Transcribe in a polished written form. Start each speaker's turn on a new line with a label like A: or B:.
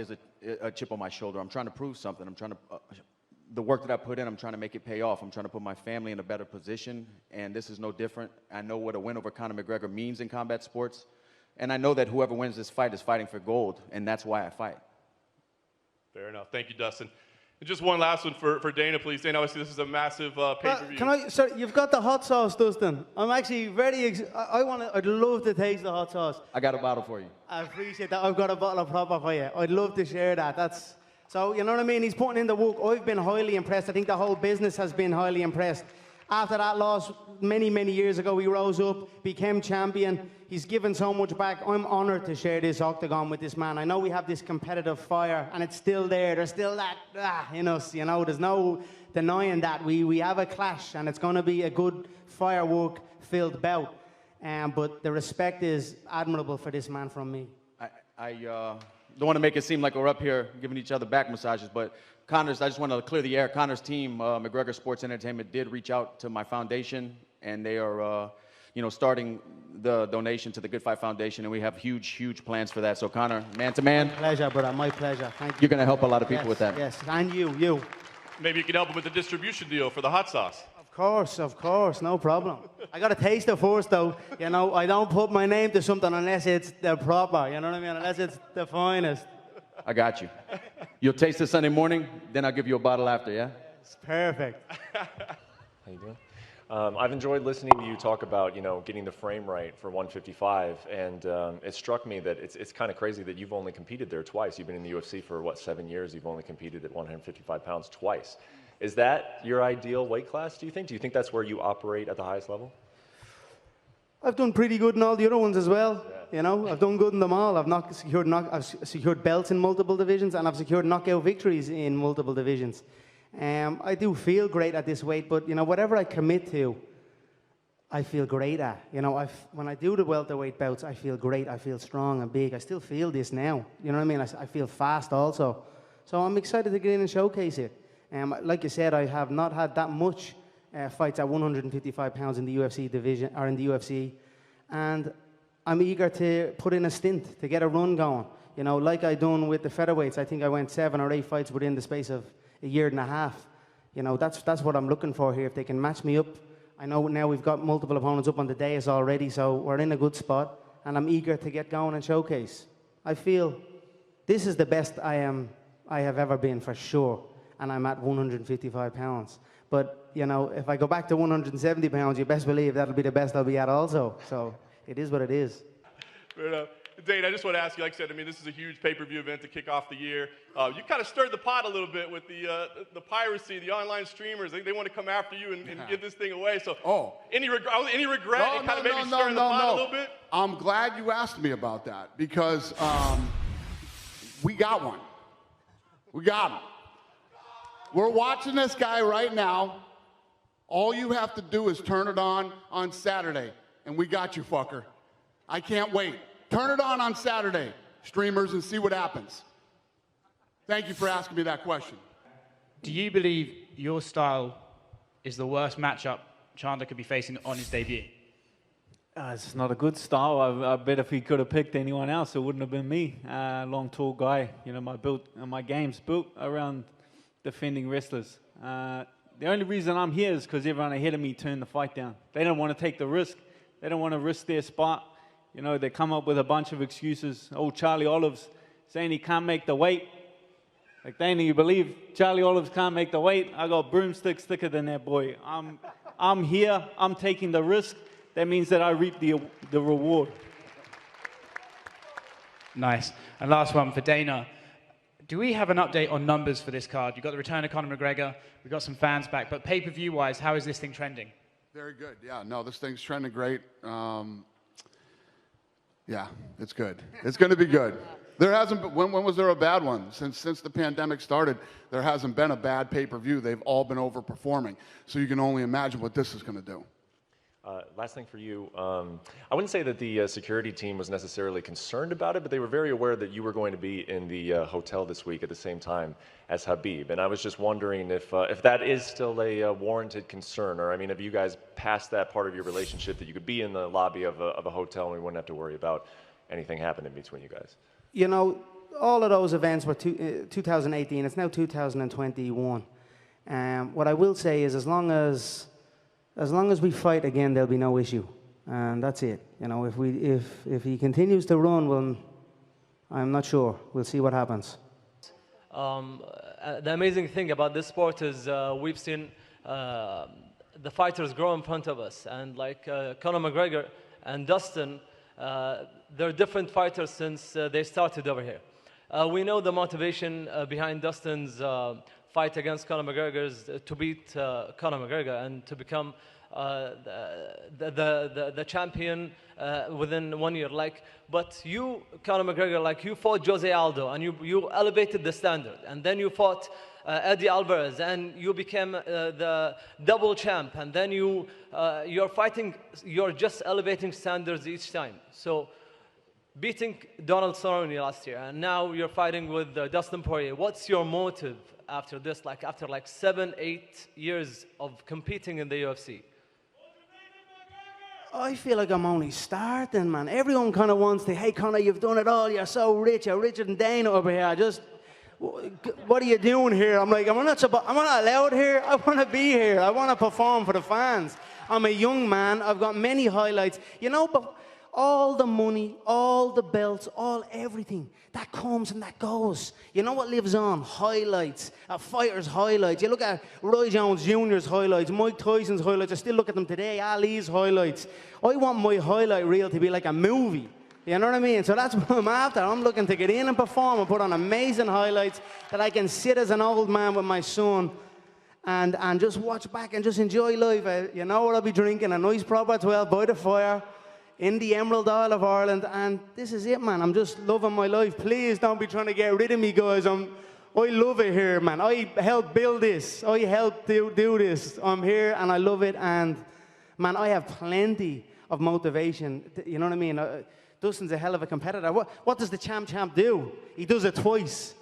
A: Is a chip on my shoulder. I'm trying to prove something. I'm trying to, the work that I put in, I'm trying to make it pay off. I'm trying to put my family in a better position, and this is no different. I know what a win over Conor McGregor means in combat sports, and I know that whoever wins this fight is fighting for gold, and that's why I fight.
B: Fair enough. Thank you, Dustin. And just one last one for Dana, please. Dana, obviously this is a massive pay-per-view.
C: Sir, you've got the hot sauce, Dustin. I'm actually I'd love to taste the hot sauce.
A: I got a bottle for you.
C: I appreciate that. I've got a bottle of proper for you. I'd love to share that. So, you know what I mean? He's putting in the work. I've been highly impressed. I think the whole business has been highly impressed. After that loss many, many years ago, he rose up, became champion. He's given so much back. I'm honored to share this octagon with this man. I know we have this competitive fire, and it's still there. There's still that in us, you know. There's no denying that. We have a clash, and it's going to be a good firework-filled bout. But the respect is admirable for this man from me.
A: I don't want to make it seem like we're up here giving each other back massages, but Conor's, I just want to clear the air. Conor's team, McGregor Sports Entertainment, did reach out to my foundation, and they are, starting the donation to the Good Fight Foundation, and we have huge, huge plans for that. So, Conor, man to man.
C: My pleasure, brother. My pleasure. Thank you.
A: You're going to help a lot of people with that.
C: Yes, and you.
B: Maybe you could help him with the distribution deal for the hot sauce.
C: Of course, no problem. I got to taste it first, though. You know, I don't put my name to something unless it's the proper, you know what I mean? Unless it's the finest.
A: I got you. You'll taste it Sunday morning, then I'll give you a bottle after, yeah?
C: It's perfect.
D: How you doing? I've enjoyed listening to you talk about, getting the frame right for 155, and it struck me that it's kind of crazy that you've only competed there twice. You've been in the UFC for, 7 years? You've only competed at 155 pounds twice. Is that your ideal weight class, do you think? Do you think that's where you operate at the highest level?
C: I've done pretty good in all the other ones as well.
D: Yeah.
C: You know, I've done good in them all. I've secured belts in multiple divisions, and I've secured knockout victories in multiple divisions. I do feel great at this weight, but whatever I commit to, I feel great at. When I do the welterweight bouts, I feel great. I feel strong and big. I still feel this now. You know what I mean? I feel fast also. So I'm excited to get in and showcase it. Like you said, I have not had that much fights at 155 pounds in the UFC division, or in the UFC, and I'm eager to put in a stint to get a run going. Like I done with the featherweights. I think I went 7 or 8 fights within the space of a year and a half. That's what I'm looking for here. If they can match me up, I know now we've got multiple opponents up on the dais already, so we're in a good spot, and I'm eager to get going and showcase. I feel this is the best I have ever been for sure. And I'm at 155 pounds. But, if I go back to 170 pounds, you best believe that'll be the best I'll be at also. So it is what it is.
B: Fair enough. Dane, I just want to ask you, like I said, this is a huge pay-per-view event to kick off the year. You kind of stirred the pot a little bit with the piracy, the online streamers. They want to come after you and give this thing away. So, any regret in kind of maybe stirring the pot a little bit?
E: I'm glad you asked me about that because we got one. We got him. We're watching this guy right now. All you have to do is turn it on Saturday, and we got you, fucker. I can't wait. Turn it on Saturday, streamers, and see what happens. Thank you for asking me that question.
F: Do you believe your style is the worst matchup Chandler could be facing on his debut?
G: It's not a good style. I bet if he could have picked anyone else, it wouldn't have been me. Long, tall guy. My game's built around defending wrestlers. The only reason I'm here is because everyone ahead of me turned the fight down. They don't want to take the risk. They don't want to risk their spot. They come up with a bunch of excuses. Old Charlie Olives saying he can't make the weight. Like, Dana, you believe Charlie Olives can't make the weight? I got broomsticks thicker than that boy. I'm here. I'm taking the risk. That means that I reap the reward.
F: Nice. And last one for Dana. Do we have an update on numbers for this card? You've got the return of Conor McGregor. We've got some fans back. But pay-per-view-wise, how is this thing trending?
E: Very good. Yeah, no, this thing's trending great. Yeah, it's good. It's going to be good. There hasn't been, when was there a bad one? Since the pandemic started, there hasn't been a bad pay-per-view. They've all been overperforming. So you can only imagine what this is going to do.
D: Last thing for you, I wouldn't say that the security team was necessarily concerned about it, but they were very aware that you were going to be in the hotel this week at the same time as Habib. And I was just wondering if that is still a warranted concern, or have you guys passed that part of your relationship that you could be in the lobby of a hotel and we wouldn't have to worry about anything happening between you guys?
C: all of those events were 2018. It's now 2021. What I will say is, as long as we fight again, there'll be no issue, and that's it. You know, if he continues to run, well, I'm not sure. We'll see what happens.
H: The amazing thing about this sport is we've seen the fighters grow in front of us, and like Conor McGregor and Dustin, they're different fighters since they started over here. We know the motivation behind Dustin's fight against Conor McGregor is to beat Conor McGregor and to become the champion within 1 year. But you, Conor McGregor, you fought Jose Aldo and you elevated the standard, and then you fought Eddie Alvarez and you became the double champ, and then you're just elevating standards each time. So beating Donald Cerrone last year, and now you're fighting with Dustin Poirier. What's your motive after this, after 7-8 years of competing in the UFC?
C: I feel like I'm only starting, man. Everyone kind of wants to, hey, Conor, you've done it all. You're so rich. You're richer than Dana over here. What are you doing here? I'm like, I'm not allowed here. I want to be here. I want to perform for the fans. I'm a young man. I've got many highlights. You know, but all the money, all the belts, everything, that comes and that goes. You know what lives on? Highlights, a fighter's highlights. You look at Roy Jones Jr.'s highlights, Mike Tyson's highlights. I still look at them today, Ali's highlights. I want my highlight reel to be like a movie. You know what I mean? So that's what I'm after. I'm looking to get in and perform and put on amazing highlights that I can sit as an old man with my son and just watch back and just enjoy life. You know what I'll be drinking? A nice proper 12 by the fire in the Emerald Isle of Ireland, and this is it, man. I'm just loving my life. Please don't be trying to get rid of me, guys. I love it here, man. I helped build this. I helped do this. I'm here, and I love it, and, man, I have plenty of motivation. You know what I mean? Dustin's a hell of a competitor. What does the champ do? He does it twice.